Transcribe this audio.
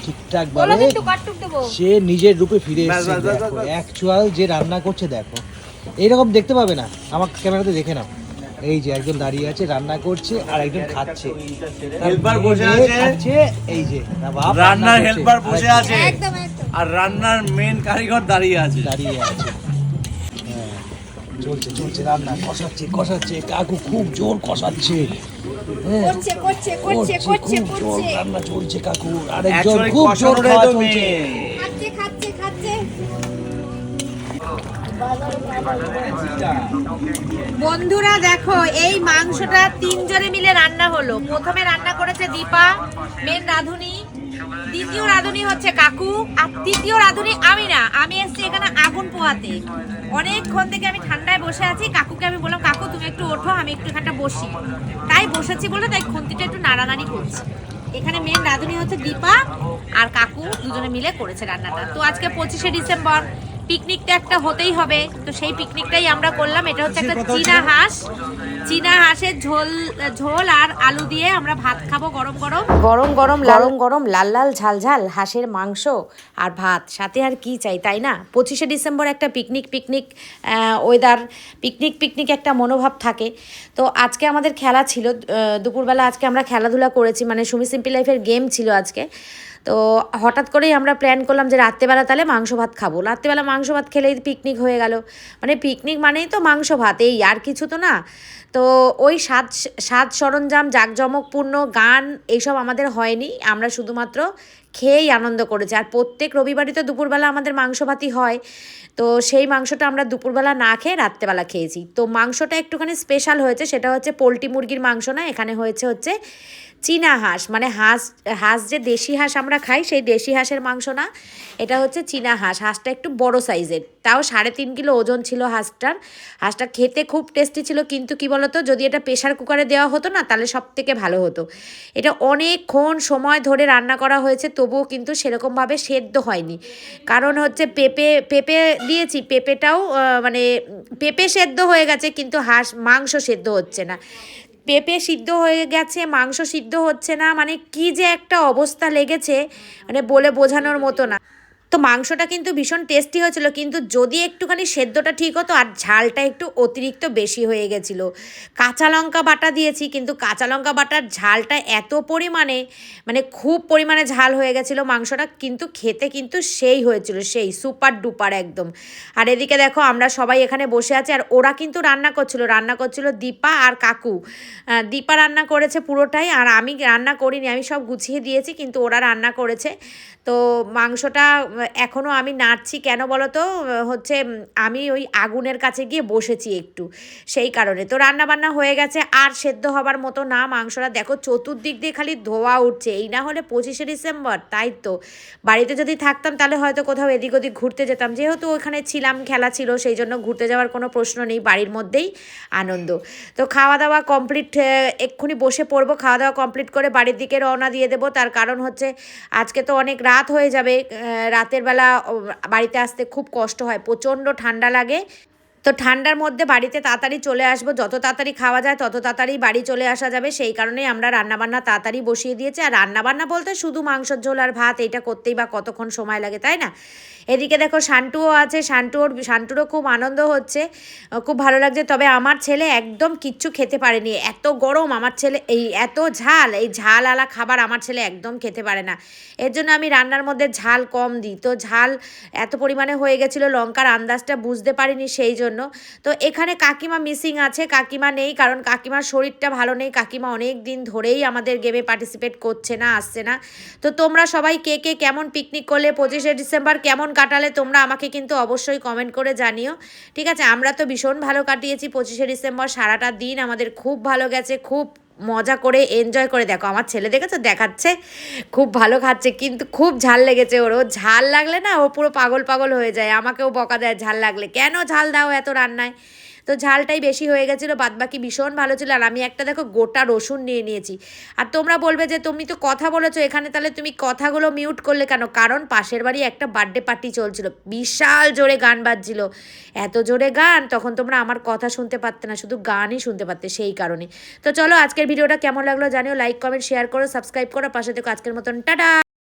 ঠিকঠাক ভাবে সে নিজের রূপে ফিরে এসেছে। দেখো অ্যাকচুয়াল যে রান্না করছে দেখো, এইরকম দেখতে পাবে না, আমার ক্যামেরাতে দেখে নাও। এই যে একজন দাঁড়িয়ে আছে রান্না করছে আর একজন খাচ্ছে, হেল্পার বসে আছে। এই যে রান্নার হেল্পার বসে আছে আর রান্নার মেন কারিগর দাঁড়িয়ে আছে। হ্যাঁ, চলছে চলছে রান্না, কষাচ্ছে কাকু খুব জোর কষাচ্ছে। রান্না চলছে কাকু, আরেকজন খুব জোর খাওয়া চলছে। বন্ধুরা দেখো, এই মাংসটা তিনজনে মিলে রান্না হলো। প্রথমে রান্না করেছে দীপা, মেন রাঁধুনি। দ্বিতীয় রাঁধুনি হচ্ছে কাকু, আর তৃতীয় রাঁধুনি আমি না, আমি এসেছি এখানে আগুন পোহাতে। অনেকক্ষণ থেকে আমি ঠান্ডায় বসে আছি। কাকুকে আমি বললাম, কাকু তুমি একটু ওঠো, আমি একটু এখানটা বসি। তাই বসেছি বলে তাই খুন্তিটা একটু নাড়ানাড়ি করছি। এখানে মেন রাঁধুনি হচ্ছে দীপা আর কাকু, দুজনে মিলে করেছে রান্নাটা। তো আজকে 25শে ডিসেম্বর, পিকনিকটা একটা হতেই হবে, তো সেই পিকনিকটাই আমরা করলাম। এটা হচ্ছে একটা চীনা হাঁসের ঝোল আর আলু দিয়ে আমরা ভাত খাবো গরম গরম লাল লাল ঝাল ঝাল হাঁসের মাংস আর ভাত, সাথে আর কি চাই, তাই না? 25শে ডিসেম্বর একটা পিকনিক ওয়েদার, পিকনিক একটা মনোভাব থাকে। তো আজকে আমাদের খেলা ছিল দুপুরবেলা, আজকে আমরা খেলাধুলা করেছি, মানে সুমি সিম্পল লাইফের গেম ছিল আজকে। তো হঠাৎ করেই আমরা প্ল্যান করলাম যে রাত্রেবেলা তাহলে মাংস ভাত খাবো। রাত্রেবেলা মাংস ভাত খেলেই পিকনিক হয়ে গেল। মানে পিকনিক মানেই তো মাংস ভাত, এই আর কিছু তো না। তো ওই সাজ সরঞ্জাম, জাঁকজমকপূর্ণ গান এইসব আমাদের হয়নি, আমরা শুধুমাত্র খেয়েই আনন্দ করেছি। আর প্রত্যেক রবিবারই তো দুপুরবেলা আমাদের মাংস ভাতই হয়। তো সেই মাংসটা আমরা দুপুরবেলা না খেয়ে রাত্রেবেলা খেয়েছি। তো মাংসটা একটুখানি স্পেশাল হয়েছে, সেটা হচ্ছে পোলট্রি মুরগির মাংস না, এখানে হচ্ছে চীনা হাঁস, মানে হাঁস যে দেশি হাঁস আমরা খাই সেই দেশি হাঁসের মাংস না, এটা হচ্ছে চীনা হাঁসটা একটু বড় সাইজের, তাও 3.5 কিলো ওজন ছিল হাঁসটা খেতে খুব টেস্টি ছিল। কিন্তু কি বলতো, যদি এটা প্রেশার কুকারে দেওয়া হতো না তাহলে সব থেকে ভালো হতো। এটা অনেকক্ষণ সময় ধরে রান্না করা হয়েছে, তবুও কিন্তু সেরকমভাবে সেদ্ধ হয়নি। কারণ হচ্ছে পেঁপে দিয়েছি, পেঁপেটাও মানে পেঁপে সেদ্ধ হয়ে গেছে কিন্তু মাংস সেদ্ধ হচ্ছে না। পেঁপে সিদ্ধ হয়ে গেছে, মাংস সিদ্ধ হচ্ছে না, মানে কি যে একটা অবস্থা লেগেছে, মানে বলে বোঝানোর মতো না। তো মাংসটা কিন্তু ভীষণ টেস্টি হয়েছিল, কিন্তু যদি একটুখানি সেদ্ধটা ঠিক হতো, আর ঝালটা একটু অতিরিক্ত বেশি হয়ে গেছিলো। কাঁচা লঙ্কা বাটা দিয়েছি, কিন্তু কাঁচা লঙ্কা বাটার ঝালটা এত পরিমাণে, মানে খুব পরিমাণে ঝাল হয়ে গেছিলো মাংসটা, কিন্তু খেতে কিন্তু সেই হয়েছিল, সেই সুপার ডুপার একদম। আর এদিকে দেখো আমরা সবাই এখানে বসে আছি, আর ওরা কিন্তু রান্না করছিল দীপা আর কাকু। দীপা রান্না করেছে পুরোটাই, আর আমি রান্না করিনি, আমি সব গুছিয়ে দিয়েছি, কিন্তু ওরা রান্না করেছে। তো মাংসটা এখনও আমি নাড়ছি, কেন বলো তো, হচ্ছে আমি ওই আগুনের কাছে গিয়ে বসেছি একটু, সেই কারণে। তো রান্নাবান্না হয়ে গেছে, আর সেদ্ধ হবার মতো না মাংসটা। দেখো চতুর্দিক দিয়ে খালি ধোয়া উঠছে, এই না হলে 25শে ডিসেম্বর, তাই তো বাড়িতে যদি থাকতাম তাহলে হয়তো কোথাও এদিক ওদিক ঘুরতে যেতাম, যেহেতু ওখানে ছিলাম, খেলা ছিল, সেই জন্য ঘুরতে যাওয়ার কোনো প্রশ্ন নেই, বাড়ির মধ্যেই আনন্দ। তো খাওয়া দাওয়া কমপ্লিট, এক্ষুনি বসে পড়বো, খাওয়া দাওয়া কমপ্লিট করে বাড়ির দিকে রওনা দিয়ে দেবো। তার কারণ হচ্ছে আজকে তো অনেক রাত হয়ে যাবে, রাতের বেলা বাড়িতে আসতে খুব কষ্ট হয়, প্রচণ্ড ঠান্ডা লাগে। তো ঠান্ডার মধ্যে বাড়িতে তাড়াতাড়ি চলে আসবো, যত তাড়াতাড়ি খাওয়া যায় তত তাড়াতাড়ি বাড়ি চলে আসা যাবে, সেই কারণেই আমরা রান্নাবান্না তাড়াতাড়ি বসিয়ে দিয়েছি। আর রান্নাবান্না বলতে শুধু মাংসের ঝোল আর ভাত, এইটা করতেই বা কতক্ষণ সময় লাগে, তাই না? এদিকে দেখো শান্টুও আছে, শান্টুরও খুব আনন্দ হচ্ছে, খুব ভালো লাগছে। তবে আমার ছেলে একদম কিচ্ছু খেতে পারেনি, এত গরম আমার ছেলে, এত ঝাল, এই ঝালওয়ালা খাবার আমার ছেলে একদম খেতে পারে না। এর জন্য আমি রান্নার মধ্যে ঝাল কম দিই। তো ঝাল এত পরিমাণে হয়ে গেছিলো, লঙ্কার আন্দাজটা বুঝতে পারিনি, সেই জন্য। তো এখানে কাকিমা মিসিং আছে, কাকিমা নেই, কারণ কাকিমার শরীরটা ভালো নেই। কাকিমা অনেক দিন ধরেই আমাদের গেমে পার্টিসিপেট করছে না, আসছে না। তো তোমরা সবাই কে কেমন পিকনিক করলে, 25শে ডিসেম্বর কেমন কাটালে, তোমরা আমাকে কিন্তু অবশ্যই কমেন্ট করে জানিও, ঠিক আছে? আমরা তো ভীষণ ভালো কাটিয়েছি 25শে ডিসেম্বর, সারাটা দিন আমাদের খুব ভালো গেছে, খুব মজা করে এনজয় করে। দেখো আমার ছেলে দেখেছো, দেখাচ্ছে খুব ভালো খাচ্ছে, কিন্তু খুব ঝাল লেগেছে ওর ঝাল লাগলে না ও পুরো পাগল হয়ে যায়, আমাকেও বকা দেয় ঝাল লাগলে, কেন ঝাল দাও এত রান্নায়। তো ঝালটাই বেশি হয়ে গেছিলো, বাদবাকি ভীষণ ভালো ছিল। আর আমি একটা দেখো গোটা রসুন নিয়ে নিয়েছি। আর তোমরা বলবে যে তুমি তো কথা বলেছো এখানে, তাহলে তুমি কথাগুলো মিউট করলে কেন? কারণ পাশের বাড়ি একটা বার্থডে পার্টি চলছিল, বিশাল জোরে গান বাজছিল, এত জোরে গান, তখন তোমরা আমার কথা শুনতে পারতে না, শুধু গানই শুনতে পারতে, সেই কারণে। তো চলো আজকের ভিডিওটা কেমন লাগলো জানিও, লাইক কমেন্ট শেয়ার করো, সাবস্ক্রাইব করো, পাশে দেখো। আজকের মতন টাটা।